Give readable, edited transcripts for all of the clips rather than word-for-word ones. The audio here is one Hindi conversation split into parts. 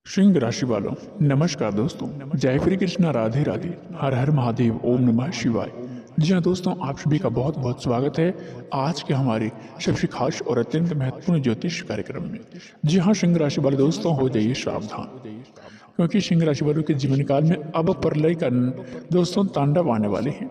सिंह राशि वालों, नमस्कार दोस्तों। जय श्री कृष्णा, राधे राधे, हर हर महादेव, ओम नमः शिवाय। जी हाँ दोस्तों, आप सभी का बहुत बहुत स्वागत है आज के हमारे सबसे खास और अत्यंत महत्वपूर्ण ज्योतिष कार्यक्रम में। जी हाँ सिंह राशि वाले दोस्तों, हो जाइए सावधान, क्योंकि सिंह राशि वालों के जीवन काल में अब प्रलय का दोस्तों तांडव आने वाले हैं।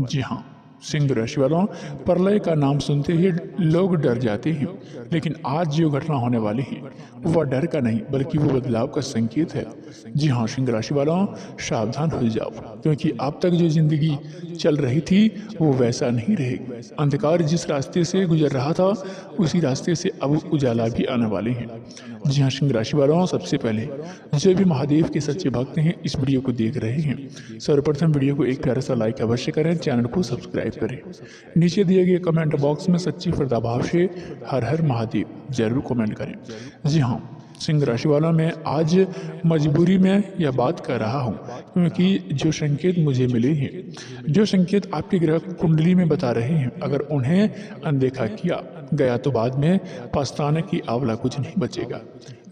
जी हाँ सिंह राशि वालों, प्रलय का नाम सुनते ही लोग डर जाते हैं, लेकिन आज जो घटना होने वाली है वह डर का नहीं बल्कि वो बदलाव का संकेत है। जी हाँ सिंह राशि वालों, सावधान हो जाओ, क्योंकि अब तक जो जिंदगी चल रही थी वो वैसा नहीं रहेगी। अंधकार जिस रास्ते से गुजर रहा था उसी रास्ते से अब उजाला भी आने वाले हैं। जी हाँ सिंह राशि वालों, सबसे पहले जो भी महादेव के सच्चे भक्त हैं इस वीडियो को देख रहे हैं, सर्वप्रथम वीडियो को एक प्यारा सा लाइक अवश्य करें, चैनल को सब्सक्राइब करें। नीचे दिए गए कमेंट बॉक्स में सच्ची श्रद्धाभाव से हर हर महादेव जरूर कमेंट करें। जी हाँ सिंह राशि वालों, मैं आज मजबूरी में यह बात कर रहा हूँ, क्योंकि जो संकेत मुझे मिले हैं, जो संकेत आपकी ग्रह कुंडली में बता रहे हैं, अगर उन्हें अनदेखा किया गया तो बाद में पछताने की आंवला कुछ नहीं बचेगा।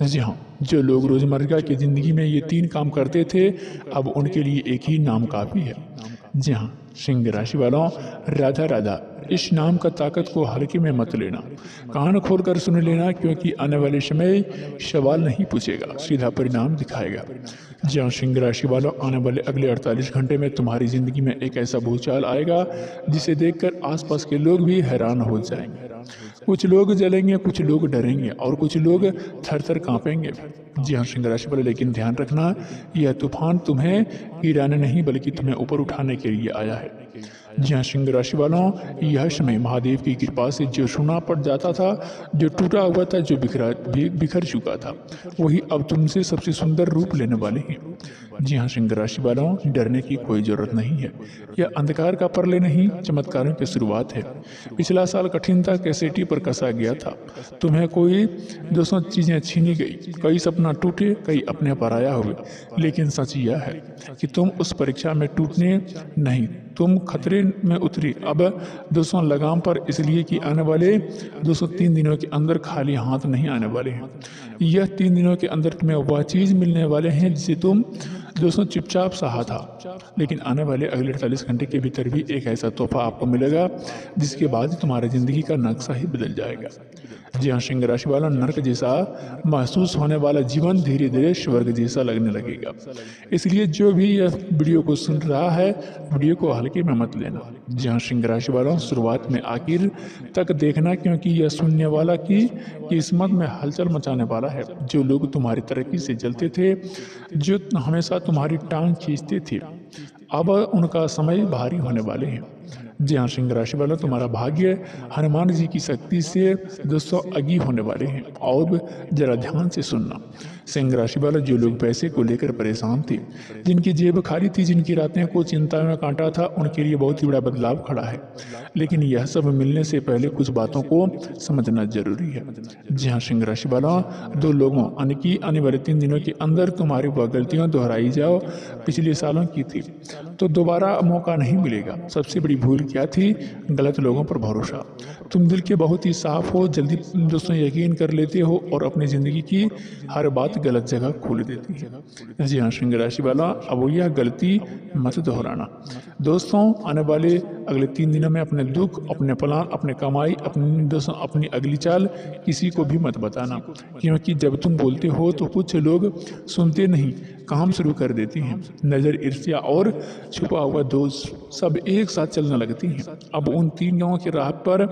जी हाँ, जो लोग रोजमर्रा की जिंदगी में ये 3 काम करते थे, अब उनके लिए एक ही नाम काफी है। जी हाँ सिंह राशि वालों, राधा राधा इस नाम का ताकत को हल्के में मत लेना, कान खोलकर सुन लेना, क्योंकि आने वाले समय सवाल नहीं पूछेगा, सीधा परिणाम दिखाएगा। जी हाँ सिंह राशि वालों, आने वाले अगले 48 घंटे में तुम्हारी जिंदगी में एक ऐसा भूचाल आएगा जिसे देखकर आसपास के लोग भी हैरान हो जाएंगे। कुछ लोग जलेंगे, कुछ लोग डरेंगे और कुछ लोग थर थर कांपेंगे। जी हाँ सिंह राशि वाले, लेकिन ध्यान रखना, यह तूफान तुम्हें गिराने नहीं बल्कि तुम्हें ऊपर उठाने के लिए आया है। जी हाँ सिंह राशि वालों, यह समय महादेव की कृपा से जो सुना पड़ जाता था, जो टूटा हुआ था, जो बिखर चुका था, वही अब तुमसे सबसे सुंदर रूप लेने वाले हैं। जी हाँ सिंह राशि वालों, डरने की कोई जरूरत नहीं है। यह अंधकार का प्रलय नहीं, चमत्कारों की शुरुआत है। पिछला साल कठिनता के सेटी पर कसा गया था, तुम्हें कोई 200 चीजें छीनी गई, कई सपना टूटे, कई अपने पराया हुए, लेकिन सच यह है कि तुम उस परीक्षा में टूटने नहीं, तुम खतरे में उतरी। अब 200 लगाम पर, इसलिए कि आने वाले 203 दिनों के अंदर खाली हाथ नहीं आने वाले हैं। यह 3 दिनों के अंदर तुम्हें वह चीज मिलने वाले हैं जिसे तुम 200 चुपचाप सहा था, लेकिन आने वाले अगले 48 घंटे के भीतर भी एक ऐसा तोहफा आपको मिलेगा जिसके बाद तुम्हारी जिंदगी का नक्शा ही बदल जाएगा। जी हाँ सिंह राशि वाला, नर्क जैसा महसूस होने वाला जीवन धीरे धीरे स्वर्ग जैसा लगने लगेगा। इसलिए जो भी यह वीडियो को सुन रहा है, वीडियो को हल्के में मत लेना। जी हाँ सिंह राशि वालों, शुरुआत में आखिर तक देखना, क्योंकि यह सुनने वाला की किस्मत में हलचल मचाने वाला है। जो लोग तुम्हारी तरक्की से जलते थे, जो हमेशा तुम्हारी टांग खींचते थे, अब उनका समय भारी होने वाले हैं। जी हाँ सिंह राशि वालों, तुम्हारा भाग्य हनुमान जी की शक्ति से दोस्तों अगी होने वाले हैं। और जरा ध्यान से सुनना सिंह राशि वालों, जो लोग पैसे को लेकर परेशान थे, जिनकी जेब खाली थी, जिनकी रातें को चिंता में काटा था, उनके लिए बहुत ही बड़ा बदलाव खड़ा है। लेकिन यह सब मिलने से पहले कुछ बातों को समझना जरूरी है। जी हाँ सिंह राशि वालों, 2 लोगों यानी आने वाले 3 दिनों के अंदर तुम्हारी वह गलतियां दोहराई जाओ पिछले सालों की थी, तो दोबारा मौका नहीं मिलेगा। सबसे बड़ी भूल क्या थी? गलत लोगों पर भरोसा। तुम दिल के बहुत ही साफ हो, जल्दी दोस्तों यकीन कर लेते हो और अपनी जिंदगी की हर बात गलत जगह खोल देती है। जी हाँ सिंह राशि वाला, अब यह गलती मत दोहराना। दोस्तों आने वाले अगले 3 दिनों में अपने दुख, अपने प्लान, अपने कमाई, अपनी अगली चाल किसी को भी मत बताना, क्योंकि जब तुम बोलते हो तो कुछ लोग सुनते नहीं, काम शुरू कर देती हैं। नजर, ईर्ष्या और छुपा हुआ दोष सब एक साथ चलने लगती हैं। अब उन 3 गांवों की राह पर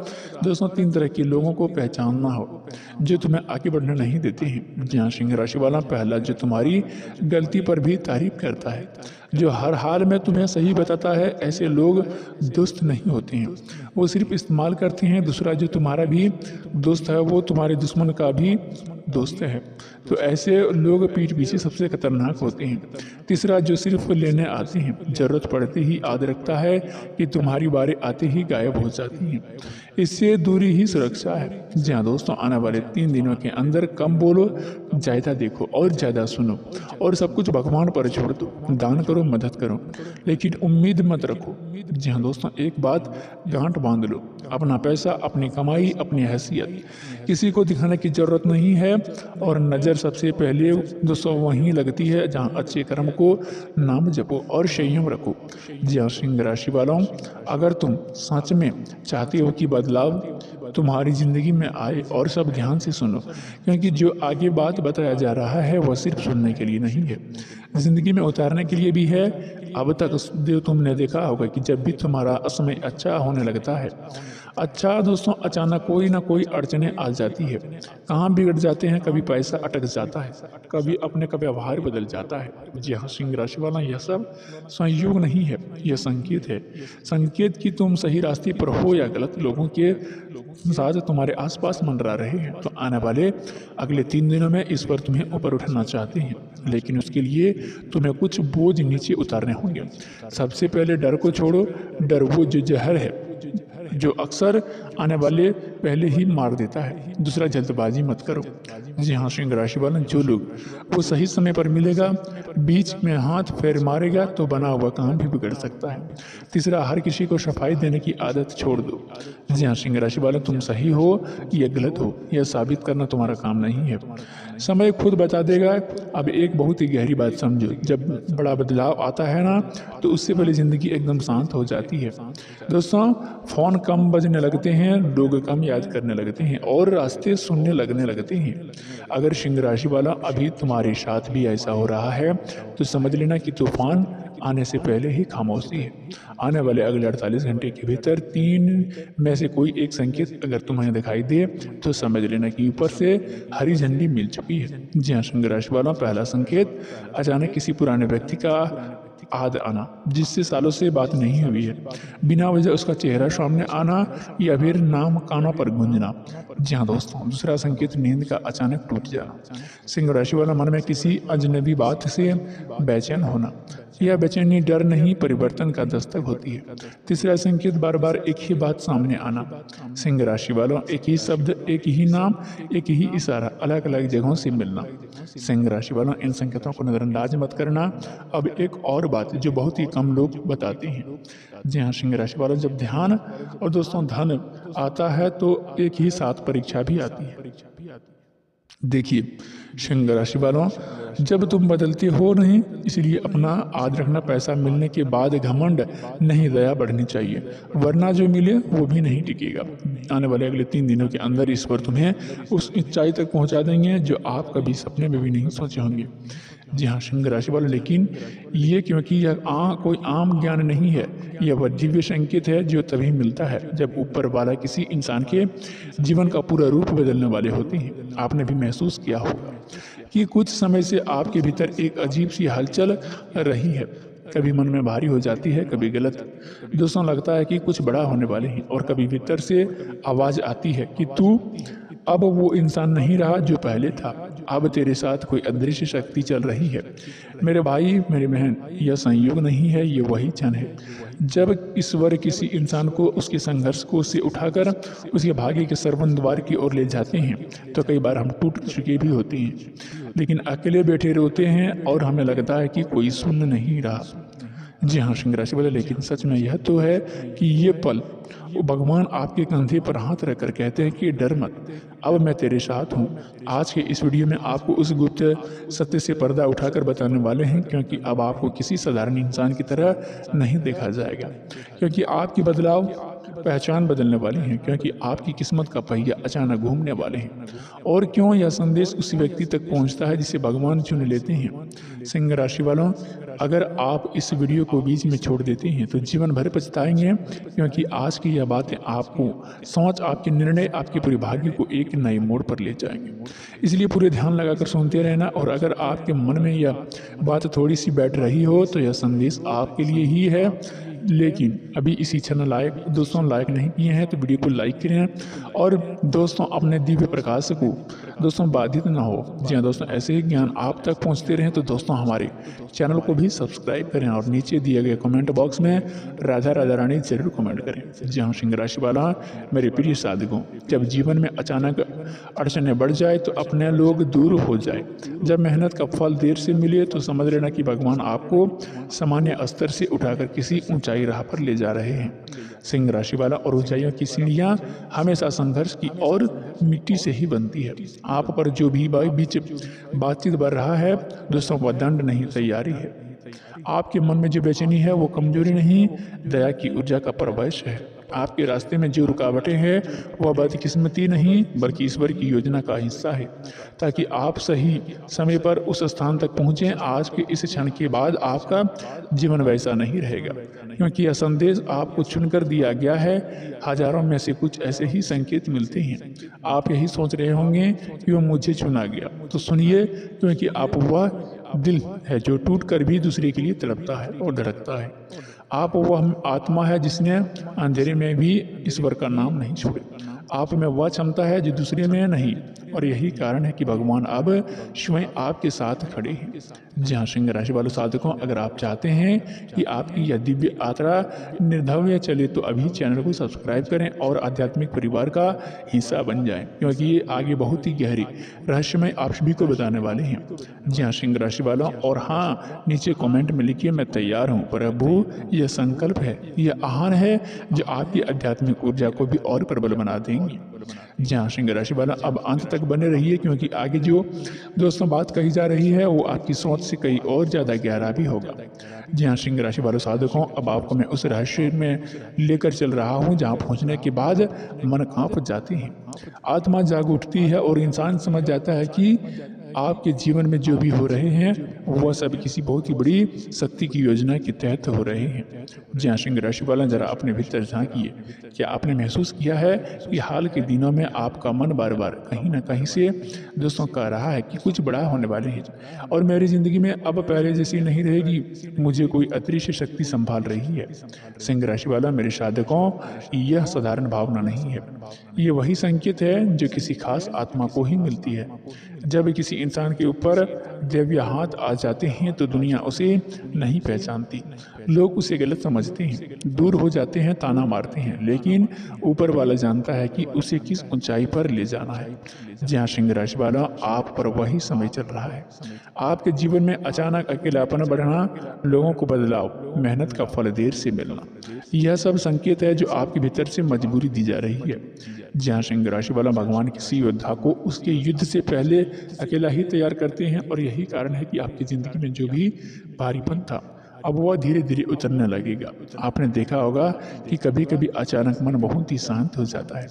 203 तरह के लोगों को पहचानना हो जो तुम्हें आगे बढ़ने नहीं देते हैं। जी हाँ सिंह राशि वाला, पहला जो तुम्हारी गलती पर भी तारीफ करता है, जो हर हाल में तुम्हें सही बताता है, ऐसे लोग दोस्त नहीं होते हैं, वो सिर्फ इस्तेमाल करते हैं। दूसरा जो तुम्हारा भी दोस्त है वो तुम्हारे दुश्मन का भी दोस्त है, तो ऐसे लोग पीठ पीछे सबसे खतरनाक होते हैं। तीसरा जो सिर्फ लेने आते हैं, जरूरत पड़ते ही याद रखता है कि तुम्हारी बारी आते ही गायब हो जाती है, इससे दूरी ही सुरक्षा है। जी हाँ दोस्तों, आने वाले 3 दिनों के अंदर कम बोलो, ज़्यादा देखो और ज़्यादा सुनो, और सब कुछ भगवान पर छोड़ दो। दान करो, करो, मदद करो, लेकिन उम्मीद मत रखो। जी हाँ दोस्तों, एक बात गांठ बांध लो, अपना पैसा, अपनी कमाई, अपनी हैसियत किसी को दिखाने की ज़रूरत नहीं है। और नज़र सबसे पहले दोस्तों वहीं लगती है जहाँ अच्छे कर्म को नाम जपो और संयम रखो। जी हाँ सिंह राशि वालों, अगर तुम सच में चाहते हो कि बदलाव तुम्हारी ज़िंदगी में आए और सब ध्यान से सुनो, क्योंकि जो आगे बात बताया जा रहा है वह सिर्फ सुनने के लिए नहीं है, ज़िंदगी में उतारने के लिए भी है। अब तक जो तुमने देखा होगा कि जब भी तुम्हारा समय अच्छा होने लगता है, अच्छा दोस्तों, अचानक कोई ना कोई अड़चने आ जाती है, कहाँ बिगड़ जाते हैं, कभी पैसा अटक जाता है, कभी अपने का व्यवहार बदल जाता है। जी हाँ सिंह राशि वाला, यह सब संयोग नहीं है, यह संकेत है। संकेत कि तुम सही रास्ते पर हो या गलत लोगों के साथ तुम्हारे आसपास मंडरा रहे हैं। तो आने वाले अगले 3 दिनों में इस पर तुम्हें ऊपर उठना चाहते हैं, लेकिन उसके लिए तुम्हें कुछ बोझ नीचे उतारने होंगे। सबसे पहले डर को छोड़ो। डर वो जो जहर है जो अक्सर आने वाले पहले ही मार देता है। दूसरा, जल्दबाजी मत करो। जी हाँ सिंह राशि वाले, जो लोग वो सही समय पर मिलेगा, बीच में हाथ फेर मारेगा तो बना हुआ काम भी बिगड़ सकता है। तीसरा, हर किसी को सफाई देने की आदत छोड़ दो। जी हाँ सिंह राशि वाले, तुम सही हो या गलत हो यह साबित करना तुम्हारा काम नहीं है, समय खुद बता देगा। अब एक बहुत ही गहरी बात समझो, जब बड़ा बदलाव आता है ना, तो उससे पहले ज़िंदगी एकदम शांत हो जाती है। दोस्तों, फ़ोन कम बजने लगते हैं, लोग कम याद करने लगते हैं और रास्ते सुनने लगने लगते हैं। अगर सिंह राशि वाला अभी तुम्हारे साथ भी ऐसा हो रहा है तो समझ लेना कि तूफान आने से पहले ही खामोशी है। आने वाले अगले 48 घंटे के भीतर 3 में से कोई एक संकेत अगर तुम्हें दिखाई दे तो समझ लेना कि ऊपर से हरी झंडी मिल चुकी है। जी हाँ सिंह राशि वाला, पहला संकेत, अचानक किसी पुराने व्यक्ति का याद आना जिससे सालों से बात नहीं हुई है, बिना वजह उसका चेहरा सामने आना या फिर नाम कानों पर गूंजना। जी हाँ दोस्तों, दूसरा संकेत, नींद का अचानक टूट जाना। सिंह राशि वाला, मन में किसी अजनबी बात से बेचैन होना। यह बेचैनी डर नहीं, परिवर्तन का दस्तक होती है। तीसरा संकेत, बार बार एक ही बात सामने आना। सिंह राशि वालों, एक ही शब्द, एक ही नाम, एक ही इशारा अलग अलग जगहों से मिलना। सिंह राशि वालों, इन संकेतों को नजरअंदाज मत करना। अब एक और बात जो बहुत ही कम लोग बताते हैं। जी हाँ सिंह राशि वालों, जब ध्यान और दोस्तों धन आता है तो एक ही साथ परीक्षा भी आती है। देखिए सिंह राशि वालों, जब तुम बदलते हो नहीं, इसलिए अपना आज रखना। पैसा मिलने के बाद घमंड नहीं, दया बढ़नी चाहिए, वरना जो मिले वो भी नहीं टिकेगा। आने वाले अगले 3 दिनों के अंदर इस पर तुम्हें उस ऊंचाई तक पहुंचा देंगे जो आप कभी सपने में भी नहीं सोचे होंगे। जी हाँ सिंह राशि वालों, लेकिन ये क्योंकि यह कोई आम ज्ञान नहीं है, यह वह दिव्य संकेत है जो तभी मिलता है जब ऊपर वाला किसी इंसान के जीवन का पूरा रूप बदलने वाले होते हैं। आपने भी महसूस किया होगा कि कुछ समय से आपके भीतर एक अजीब सी हलचल रही है, कभी मन में भारी हो जाती है, कभी गलत दोस्तों लगता है कि कुछ बड़ा होने वाले हैं, और कभी भीतर से आवाज़ आती है कि तू अब वो इंसान नहीं रहा जो पहले था, अब तेरे साथ कोई अदृश्य शक्ति चल रही है। मेरे भाई, मेरी बहन, यह संयोग नहीं है, ये वही क्षण है जब ईश्वर किसी इंसान को उसके संघर्ष को से उठाकर उसके भाग्य के सरवन द्वार की ओर ले जाते हैं। तो कई बार हम टूट चुके भी होते हैं, लेकिन अकेले बैठे रोते हैं और हमें लगता है कि कोई सुन नहीं रहा। जी हाँ सिंह राशि वाले, लेकिन सच में यह तो है कि ये पल वो भगवान आपके कंधे पर हाथ रखकर कहते हैं कि डर मत, अब मैं तेरे साथ हूँ। आज के इस वीडियो में आपको उस गुप्त सत्य से पर्दा उठाकर बताने वाले हैं, क्योंकि अब आपको किसी साधारण इंसान की तरह नहीं देखा जाएगा, क्योंकि आपकी बदलाव पहचान बदलने वाली है, क्योंकि आपकी किस्मत का पहिया अचानक घूमने वाले हैं। और क्यों यह संदेश उस व्यक्ति तक पहुंचता है जिसे भगवान चुन लेते हैं। सिंह राशि वालों, अगर आप इस वीडियो को बीच में छोड़ देते हैं तो जीवन भर पछताएंगे, क्योंकि आज की यह बातें आपको सोच, आपके निर्णय, आपके पूरे भाग्य को एक नए मोड़ पर ले जाएंगे। इसलिए पूरे ध्यान लगाकर सुनते रहना, और अगर आपके मन में यह बात थोड़ी सी बैठ रही हो तो यह संदेश आपके लिए ही है। लेकिन अभी इसी चैनल दोस्तों लाइक नहीं किए हैं तो वीडियो को लाइक करें, और दोस्तों अपने दिव्य प्रकाश को दोस्तों बाधित ना हो। जी हाँ दोस्तों, ऐसे ही ज्ञान आप तक पहुँचते रहें तो दोस्तों हमारे चैनल को भी सब्सक्राइब करें और नीचे दिए गए कमेंट बॉक्स में राधा राधा रानी जरूर कमेंट करें। जी हाँ सिंह राशि वाला मेरे प्रिय साधकों, जब जीवन में अचानक अड़चनें बढ़ जाए तो अपने लोग दूर हो जाए। जब मेहनत का फल देर से मिले तो समझ लेना कि भगवान आपको सामान्य स्तर से उठाकर किसी ऊंचाई राह पर ले जा रहे हैं। सिंह राशि वाला और ऊंचाइयों की सीढ़ियां हमेशा संघर्ष की और मिट्टी से ही बनती है। आप पर जो भी बीच बातचीत बढ़ रहा है दोस्तों, वह दंड नहीं तैयारी है। आपके मन में जो बेचैनी है वो कमजोरी नहीं, दया की ऊर्जा का प्रवेश है। आपके रास्ते में जो रुकावटें हैं वह बदकिस्मती नहीं बल्कि ईश्वर की योजना का हिस्सा है, ताकि आप सही समय पर उस स्थान तक पहुंचें। आज के इस क्षण के बाद आपका जीवन वैसा नहीं रहेगा, क्योंकि यह संदेश आपको चुनकर दिया गया है। हजारों में से कुछ ऐसे ही संकेत मिलते हैं। आप यही सोच रहे होंगे कि वह मुझे चुना गया, तो सुनिए, क्योंकि आप वह दिल है जो टूट कर भी दूसरे के लिए तड़पता है और धड़कता है। आप वह आत्मा है जिसने अंधेरे में भी ईश्वर का नाम नहीं छोड़ा। आप में वह क्षमता है जो दूसरे में नहीं, और यही कारण है कि भगवान अब स्वयं आपके साथ खड़े हैं। जी हाँ सिंह राशि वालों साधकों, अगर आप चाहते हैं कि आपकी यह दिव्य यात्रा निर्भय चले तो अभी चैनल को सब्सक्राइब करें और आध्यात्मिक परिवार का हिस्सा बन जाएं, क्योंकि ये आगे बहुत ही गहरी रहस्यमय आप सभी को बताने वाले हैं। जी हाँ सिंह राशि वालों, और हाँ नीचे कमेंट में लिखिए मैं तैयार हूँ। प्रभु यह संकल्प है, यह आह्वान है जो आपकी आध्यात्मिक ऊर्जा को भी और प्रबल बना देंगे। जी हाँ सिंह राशि वाला, अब अंत तक बने रहिए, क्योंकि आगे जो दोस्तों बात कही जा रही है वो आपकी सोच से कहीं और ज़्यादा गहरा भी होगा। जी हाँ सिंह राशि वालों साधकों, अब आपको मैं उस रहस्य में लेकर चल रहा हूँ जहाँ पहुँचने के बाद मन कांप जाती है, आत्मा जाग उठती है और इंसान समझ जाता है कि आपके जीवन में जो भी हो रहे हैं वह सब किसी बहुत ही बड़ी शक्ति की योजना के तहत हो रहे हैं। जी हाँ सिंह राशि वाला, जरा अपने भीतर झांकिए। क्या आपने महसूस किया है कि हाल के दिनों में आपका मन बार बार कहीं ना कहीं से दोस्तों कह रहा है कि कुछ बड़ा होने वाले हैं और मेरी जिंदगी में अब पहले जैसी नहीं रहेगी, मुझे कोई अदृश्य शक्ति संभाल रही है। सिंह राशि वाला मेरे साधकों, यह साधारण भावना नहीं है, ये वही संकेत है जो किसी खास आत्मा को ही मिलती है। जब किसी इंसान के ऊपर दिव्य हाथ आ जाते हैं तो दुनिया उसे नहीं पहचानती, लोग उसे गलत समझते हैं, दूर हो जाते हैं, ताना मारते हैं, लेकिन ऊपर वाला जानता है कि उसे किस ऊंचाई पर ले जाना है। जी हाँ सिंह राशि वाला, आप पर वही समय चल रहा है। आपके जीवन में अचानक अकेलापन बढ़ना, लोगों को बदलाव, मेहनत का फल देर से मिलना, यह सब संकेत है जो आपके भीतर से मजबूरी दी जा रही है। जी हाँ सिंह राशि वाला, भगवान किसी योद्धा को उसके युद्ध से पहले अकेला ही तैयार करते हैं, और यही कारण है कि आपकी जिंदगी में जो भी भारीपन था अब वह धीरे धीरे उतरने लगेगा। आपने देखा होगा कि कभी कभी अचानक मन बहुत ही शांत हो जाता है,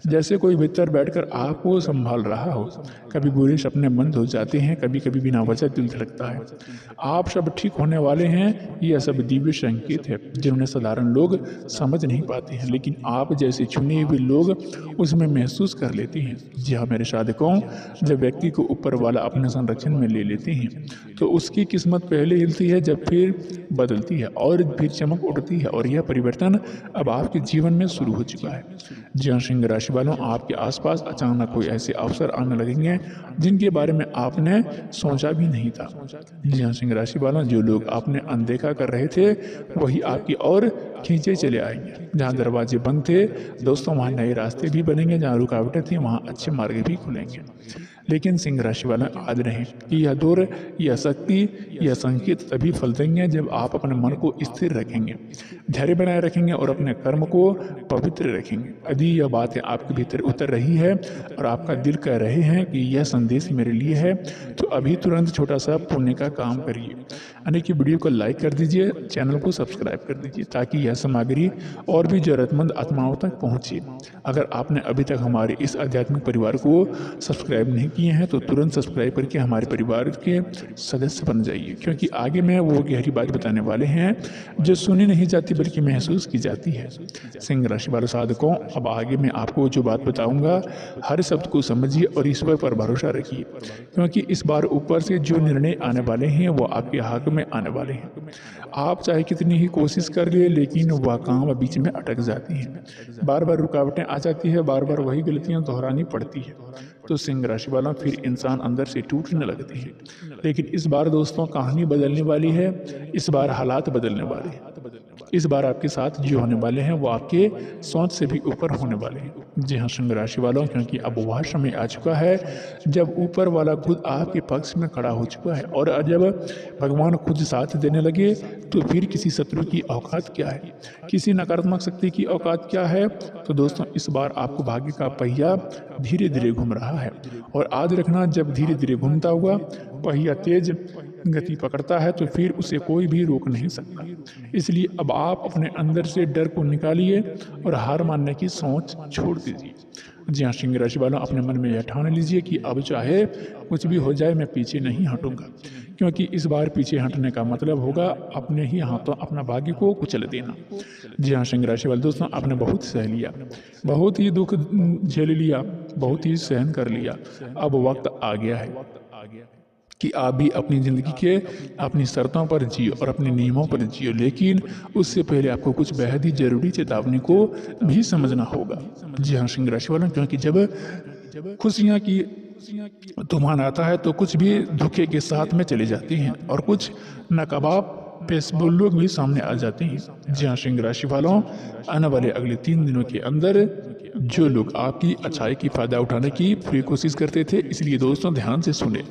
जैसे कोई भीतर बैठकर आपको संभाल रहा हो। कभी बुरे सपने बंद हो जाते हैं, कभी कभी बिना वजह दिल धड़कता है। आप सब ठीक होने वाले हैं, यह सब दिव्य संकेत है जिन्हें साधारण लोग समझ नहीं पाते हैं, लेकिन आप जैसे चुने हुए लोग उसमें महसूस कर लेते हैं। जी हाँ मेरे साधकों, जब व्यक्ति को ऊपर वाला अपने संरक्षण में ले लेते हैं तो उसकी किस्मत पहले हिलती है, जब फिर बदलती है और फिर चमक उठती है, और यह परिवर्तन अब आपके जीवन में शुरू हो चुका है। जी हाँ सिंह राशि वालों, आपके आसपास अचानक कोई ऐसे अवसर आने लगेंगे जिनके बारे में आपने सोचा भी नहीं था। जी हाँ सिंह राशि वालों, जो लोग आपने अनदेखा कर रहे थे वही आपकी ओर खींचे चले आएंगे। जहाँ दरवाजे बंद थे दोस्तों वहाँ नए रास्ते भी बनेंगे, जहाँ रुकावटें थी वहाँ अच्छे मार्ग भी खुलेंगे। लेकिन सिंह राशि वाले याद रहें कि यह दौर, यह शक्ति, यह संकेत तभी फल देंगे जब आप अपने मन को स्थिर रखेंगे, धैर्य बनाए रखेंगे और अपने कर्म को पवित्र रखेंगे। यदि यह बातें आपके भीतर उतर रही है और आपका दिल कह रहे हैं कि यह संदेश मेरे लिए है, तो अभी तुरंत छोटा सा पुण्य का काम करिए, यानी कि वीडियो को लाइक कर दीजिए, चैनल को सब्सक्राइब कर दीजिए, ताकि यह सामग्री और भी जरूरतमंद आत्माओं तक पहुँचे। अगर आपने अभी तक हमारे इस आध्यात्मिक परिवार को सब्सक्राइब नहीं किए हैं तो तुरंत सब्सक्राइब करके हमारे परिवार के सदस्य बन जाइए, क्योंकि आगे में वो गहरी बात बताने वाले हैं जो सुनी नहीं जाती बल्कि महसूस की जाती है। सिंह राशि वाले साधकों, अब आगे मैं आपको जो बात बताऊंगा हर शब्द को समझिए और ईश्वर पर भरोसा रखिए, क्योंकि इस बार ऊपर से जो निर्णय आने वाले हैं वो आपके हक में आने वाले हैं। आप चाहे कितनी ही कोशिश कर लिए, लेकिन वह काम बीच में अटक जाती है, बार बार रुकावटें आ जाती है, बार बार वही गलतियां दोहरानी पड़ती है। तो सिंह राशि वालों फिर इंसान अंदर से टूटने लगते हैं। लेकिन इस बार दोस्तों कहानी बदलने वाली है, इस बार हालात बदलने वाले हैं। इस बार आपके साथ जो होने वाले हैं वो आपके सोच से भी ऊपर होने वाले हैं। जी हाँ सिंह राशि वालों, क्योंकि अब वह समय आ चुका है जब ऊपर वाला खुद आपके पक्ष में खड़ा हो चुका है। और जब भगवान खुद साथ देने लगे तो फिर किसी शत्रु की औकात क्या है, किसी नकारात्मक शक्ति की औकात क्या है। तो दोस्तों इस बार आपको भाग्य का पहिया धीरे धीरे घूम रहा है। और याद रखना, जब धीरे धीरे घूमता हुआ पहिया तेज गति पकड़ता है तो फिर उसे कोई भी रोक नहीं सकता। इसलिए अब आप अपने अंदर से डर को निकालिए और हार मानने की सोच छोड़ दीजिए। जी हाँ सिंह राशि वालों, अपने मन में यह ठान लीजिए कि अब चाहे कुछ भी हो जाए मैं पीछे नहीं हटूंगा, क्योंकि इस बार पीछे हटने का मतलब होगा अपने ही हाथों अपना भाग्य को कुचल देना। जी हाँ सिंह राशि वाले दोस्तों, आपने बहुत सह लिया, बहुत ही दुख झेल लिया, बहुत ही सहन कर लिया। अब वक्त आ गया है कि आप भी अपनी ज़िंदगी के अपनी शर्तों पर जियो और अपने नियमों पर जियो। लेकिन उससे पहले आपको कुछ बेहद ही जरूरी चेतावनी को भी समझना होगा। जी हाँ सिंह राशि वालों, क्योंकि जब खुशियाँ की तूफान आता है तो कुछ भी धोखे के साथ में चले जाती हैं और कुछ नाकाबिल पेशेवर लोग भी सामने आ जाते हैं। जी हाँ सिंह राशि वालों, आने वाले अगले 3 दिनों के अंदर जो लोग आपकी अच्छाई की फायदा उठाने की पूरी कोशिश करते थे, इसलिए दोस्तों ध्यान से सुने।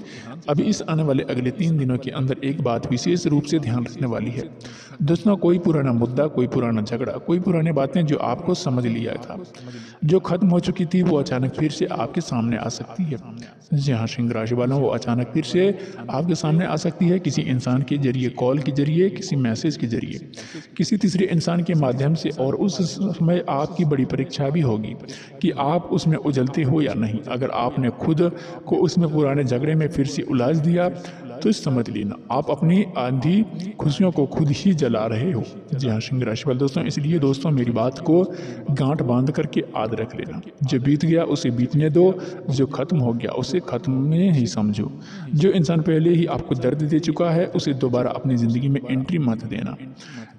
अभी इस आने वाले अगले 3 दिनों के अंदर एक बात विशेष रूप से ध्यान रखने वाली है। दोस्तों कोई पुराना मुद्दा, कोई पुराना झगड़ा, कोई पुरानी बातें जो आपको समझ लिया था, जो खत्म हो चुकी थी, वो अचानक फिर से आपके सामने आ सकती है। जी हाँ सिंह राशि वालों, वो अचानक फिर से आपके सामने आ सकती है, किसी इंसान के जरिए, कॉल के जरिए, किसी मैसेज के जरिए, किसी तीसरे इंसान के माध्यम से। और उस समय आपकी बड़ी परीक्षा भी होगी कि आप उसमें उजलते हो या नहीं। अगर आपने खुद को उसमें पुराने झगड़े में फिर से उलझ दिया तो समझ लेना आप अपनी आंधी खुशियों को खुद ही जला रहे हो। जी हाँ सिंह राशि वाले दोस्तों, इसलिए दोस्तों मेरी बात को गांठ बांध करके याद रख लेना। जो बीत गया उसे बीतने दो, जो खत्म हो गया उसे खत्म में ही समझो। जो इंसान पहले ही आपको दर्द दे चुका है उसे दोबारा अपनी ज़िंदगी में एंट्री मत देना।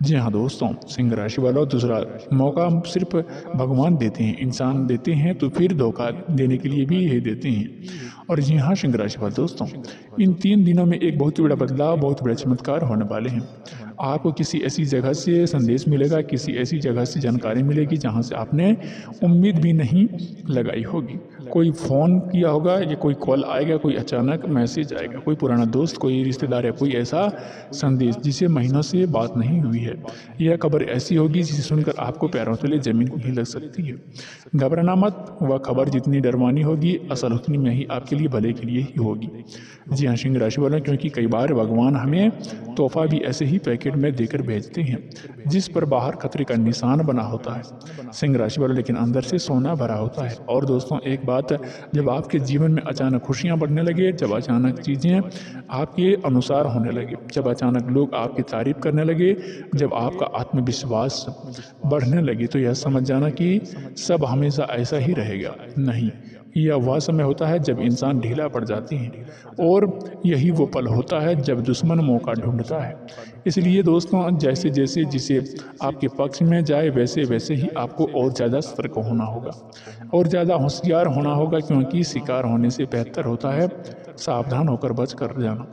जी हाँ दोस्तों सिंह राशि वालों, दूसरा मौका सिर्फ भगवान देते हैं, इंसान देते हैं तो फिर धोखा देने के लिए भी ये देते हैं। और जी हाँ सिंह राशि वाले दोस्तों, इन 3 दिनों में एक बहुत ही बड़ा बदलाव, बहुत बड़ा चमत्कार होने वाले हैं। आपको किसी ऐसी जगह से संदेश मिलेगा, किसी ऐसी जगह से जानकारी मिलेगी जहाँ से आपने उम्मीद भी नहीं लगाई होगी। कोई फ़ोन किया होगा या कोई कॉल आएगा, कोई अचानक मैसेज आएगा, कोई पुराना दोस्त, कोई रिश्तेदार या कोई ऐसा संदेश जिसे महीनों से बात नहीं हुई है। यह खबर ऐसी होगी जिसे सुनकर आपको पैरों तले जमीन ही लग सकती है। घबराना मत, वह खबर जितनी डरवानी होगी असल उतनी में ही आपके लिए भले के लिए ही होगी। जी हाँ सिंह राशि वालों, क्योंकि कई बार भगवान हमें तोहफा भी ऐसे ही पैकेट में देकर भेजते हैं जिस पर बाहर खतरे का निशान बना होता है सिंह राशि वालों, लेकिन अंदर से सोना भरा होता है। और दोस्तों एक बात, जब आपके जीवन में अचानक खुशियाँ बढ़ने लगे, जब अचानक चीज़ें आपके अनुसार होने लगे, जब अचानक लोग आपकी तारीफ करने लगे, जब आपका आत्मविश्वास बढ़ने लगे, तो यह समझ जाना कि सब हमेशा ऐसा ही रहेगा नहीं। यह वह समय होता है जब इंसान ढीला पड़ जाती है, और यही वो पल होता है जब दुश्मन मौका ढूंढता है। इसलिए दोस्तों जैसे जैसे जिसे आपके पक्ष में जाए वैसे वैसे ही आपको और ज़्यादा सतर्क होना होगा और ज़्यादा होशियार होना होगा, क्योंकि शिकार होने से बेहतर होता है सावधान होकर बच कर जाना।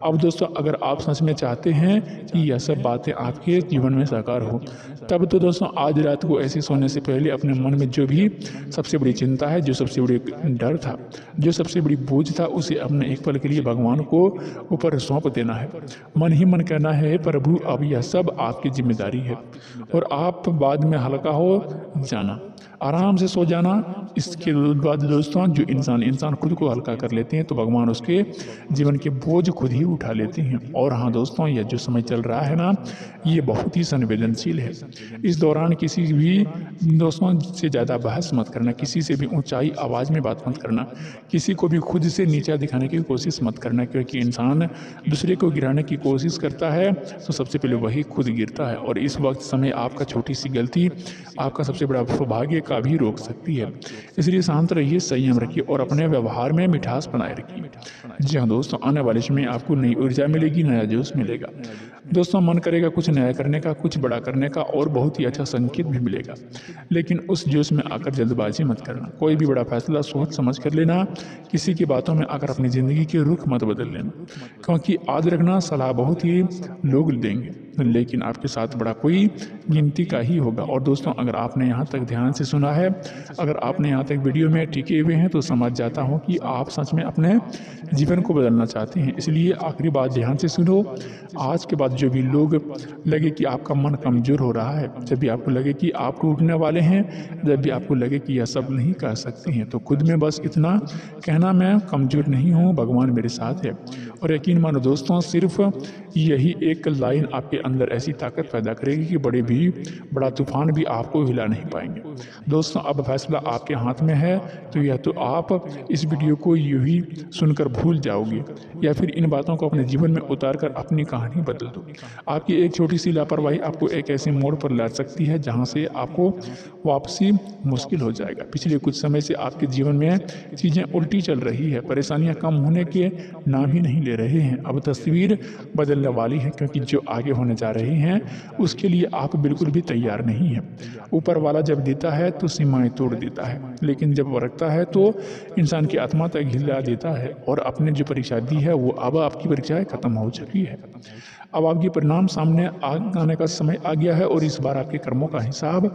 अब दोस्तों अगर आप सच में चाहते हैं कि यह सब बातें आपके जीवन में साकार हो, तब तो दोस्तों आज रात को ऐसे सोने से पहले अपने मन में जो भी सबसे बड़ी चिंता है, जो सबसे बड़ी डर था, जो सबसे बड़ी बोझ था, उसे अपने एक पल के लिए भगवान को ऊपर सौंप देना है। मन ही मन कहना है, प्रभु अब यह सब आपकी जिम्मेदारी है और आप बाद में हल्का हो जाना, आराम से सो जाना। इसके बाद दोस्तों जो इंसान खुद को हल्का कर लेते हैं तो भगवान उसके जीवन के बोझ खुद ही उठा लेते हैं। और हाँ दोस्तों, यह जो समय चल रहा है ना, ये बहुत ही संवेदनशील है। इस दौरान किसी भी दोस्तों से ज़्यादा बहस मत करना, किसी से भी ऊंचाई आवाज़ में बात मत करना, किसी को भी खुद से नीचा दिखाने की कोशिश मत करना, क्योंकि इंसान दूसरे को गिराने की कोशिश करता है तो सबसे पहले वही खुद गिरता है। और इस वक्त समय आपका छोटी सी गलती आपका सबसे बड़ा सौभाग्य का भी रोक सकती है। इसलिए शांत रहिए, संयम रखिए और अपने व्यवहार में मिठास बनाए रखिए। जी हाँ दोस्तों, आने वाले समय आपको नई ऊर्जा मिलेगी, नया जोश मिलेगा। दोस्तों मन करेगा कुछ नया करने का, कुछ बड़ा करने का, और बहुत ही अच्छा संकेत भी मिलेगा, लेकिन उस जोश में आकर जल्दबाजी मत करना। कोई भी बड़ा फैसला सोच समझ कर लेना। किसी की बातों में आकर अपनी ज़िंदगी के रुख मत बदल लेना, क्योंकि याद रखना सलाह बहुत ही लोग देंगे, लेकिन आपके साथ बड़ा कोई गिनती का ही होगा। और दोस्तों, अगर आपने यहाँ तक ध्यान से सुना है, अगर आपने यहाँ तक वीडियो में टिके हुए हैं, तो समझ जाता हूँ कि आप सच में अपने जीवन को बदलना चाहते हैं। इसलिए आखिरी बात ध्यान से सुनो। आज के बाद जो भी लोग लगे कि आपका मन कमज़ोर हो रहा है, जब भी आपको लगे कि आप टूटने वाले हैं, जब भी आपको लगे कि यह सब नहीं कर सकते हैं, तो खुद में बस इतना कहना, मैं कमज़ोर नहीं हूँ, भगवान मेरे साथ है। और यकीन मानो दोस्तों, सिर्फ यही एक लाइन आपके अंदर ऐसी ताकत पैदा करेगी कि बड़ा तूफान भी आपको हिला नहीं पाएंगे। दोस्तों, अब फैसला आपके हाथ में है, तो या तो आप इस वीडियो को यूं ही सुनकर भूल जाओगे, या फिर इन बातों को अपने जीवन में उतार कर अपनी कहानी बदल दो। आपकी एक छोटी सी लापरवाही आपको एक ऐसे मोड़ पर ला सकती है जहां से आपको वापसी मुश्किल हो जाएगा। पिछले कुछ समय से आपके जीवन में चीज़ें उल्टी चल रही है, परेशानियां कम होने के नाम ही नहीं ले रहे हैं। अब तस्वीर बदलने वाली है, क्योंकि जो आगे होने जा रही हैं उसके लिए आप बिल्कुल भी तैयार नहीं हैं। ऊपर वाला जब देता है तो सीमाएं तोड़ देता है, लेकिन जब वो रखता है तो इंसान की आत्मा तक हिला देता है। और आपने जो परीक्षा दी है, वो अब आपकी परीक्षाएं खत्म हो चुकी है। अब आपके परिणाम सामने आने का समय आ गया है, और इस बार आपके कर्मों का हिसाब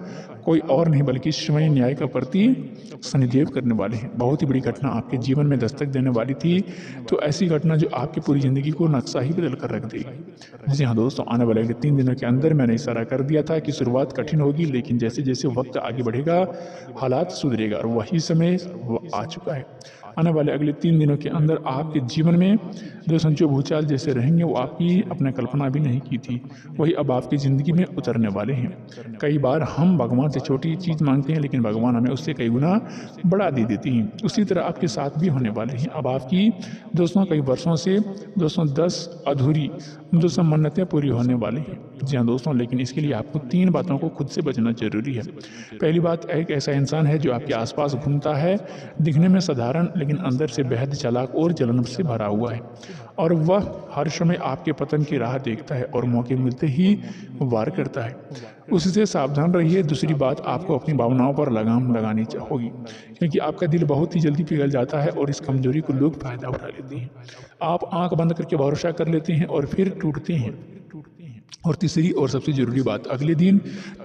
कोई और नहीं बल्कि स्वयं न्याय का प्रति शनिदेव करने वाले हैं। बहुत ही बड़ी घटना आपके जीवन में दस्तक देने वाली थी, तो ऐसी घटना जो आपकी पूरी जिंदगी को नक्शा ही बदल कर रख देगी। जी हाँ दोस्तों, आने वाले 3 दिनों के अंदर मैंने इशारा कर दिया था कि शुरुआत कठिन होगी, लेकिन जैसे जैसे वक्त आगे बढ़ेगा हालात सुधरेगा, और वही समय आ चुका है। आने वाले अगले 3 दिनों के अंदर आपके जीवन में दोस्तों जो भूचाल जैसे रहेंगे, वो आपकी अपने कल्पना भी नहीं की थी, वही अब आपकी ज़िंदगी में उतरने वाले हैं। कई बार हम भगवान से छोटी चीज़ मांगते हैं, लेकिन भगवान हमें उससे कई गुना बड़ा दे देती हैं। उसी तरह आपके साथ भी होने वाले हैं। अब आपकी दोस्तों कई वर्षों से 10 अधूरी मन्नतें पूरी होने वाली हैं। जी हाँ दोस्तों, लेकिन इसके लिए आपको 3 बातों को खुद से बचना जरूरी है। पहली बात, एक ऐसा इंसान है जो आपके आसपास घूमता है, दिखने में साधारण लेकिन अंदर से बेहद चालाक और जलन से भरा हुआ है, और वह हर समय आपके पतन की राह देखता है और मौके मिलते ही वार करता है। उससे सावधान रहिए। दूसरी बात, आपको अपनी भावनाओं पर लगाम लगानी होगी, क्योंकि आपका दिल बहुत ही जल्दी पिघल जाता है और इस कमजोरी को लोग फायदा उठा लेते हैं। आप आंख बंद करके भरोसा कर लेते हैं और फिर टूटते हैं। और तीसरी और सबसे ज़रूरी बात, अगले 3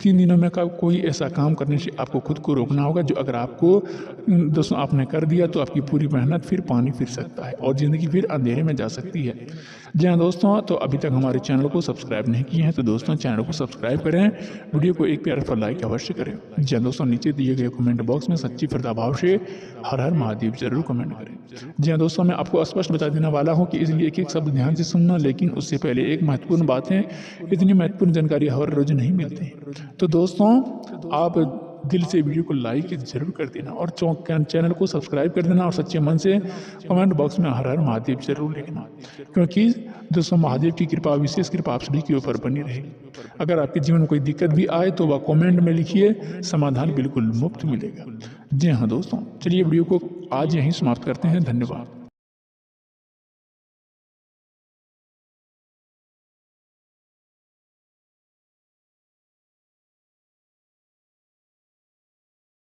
दिनों में कोई ऐसा काम करने से आपको खुद को रोकना होगा जो अगर आपको दोस्तों आपने कर दिया तो आपकी पूरी मेहनत फिर पानी फिर सकता है और ज़िंदगी फिर अंधेरे में जा सकती है। जी हाँ दोस्तों, तो अभी तक हमारे चैनल को सब्सक्राइब नहीं किए हैं तो दोस्तों चैनल को सब्सक्राइब करें, वीडियो को एक प्यार पर लाइक अवश्य करें। जी हाँ दोस्तों, नीचे दिए गए कमेंट बॉक्स में सच्ची श्रद्धा भाव से हर हर महादेव जरूर कमेंट करें। जी हाँ दोस्तों, मैं आपको स्पष्ट बता देने वाला हूँ कि इसलिए एक एक शब्द ध्यान से सुनना, लेकिन उससे पहले एक महत्वपूर्ण बात है, इतनी महत्वपूर्ण जानकारी हर रोज नहीं मिलती। तो दोस्तों, आप दिल से वीडियो को लाइक जरूर कर देना और चैनल को सब्सक्राइब कर देना, और सच्चे मन से कमेंट बॉक्स में हर हर महादेव जरूर लिखना, क्योंकि दोस्तों महादेव की कृपा, विशेष कृपा आप सभी के ऊपर बनी रहेगी। अगर आपके जीवन में कोई दिक्कत भी आए तो वह कमेंट में लिखिए, समाधान बिल्कुल मुफ्त मिलेगा। जी हाँ दोस्तों, चलिए वीडियो को आज यहीं समाप्त करते हैं। धन्यवाद।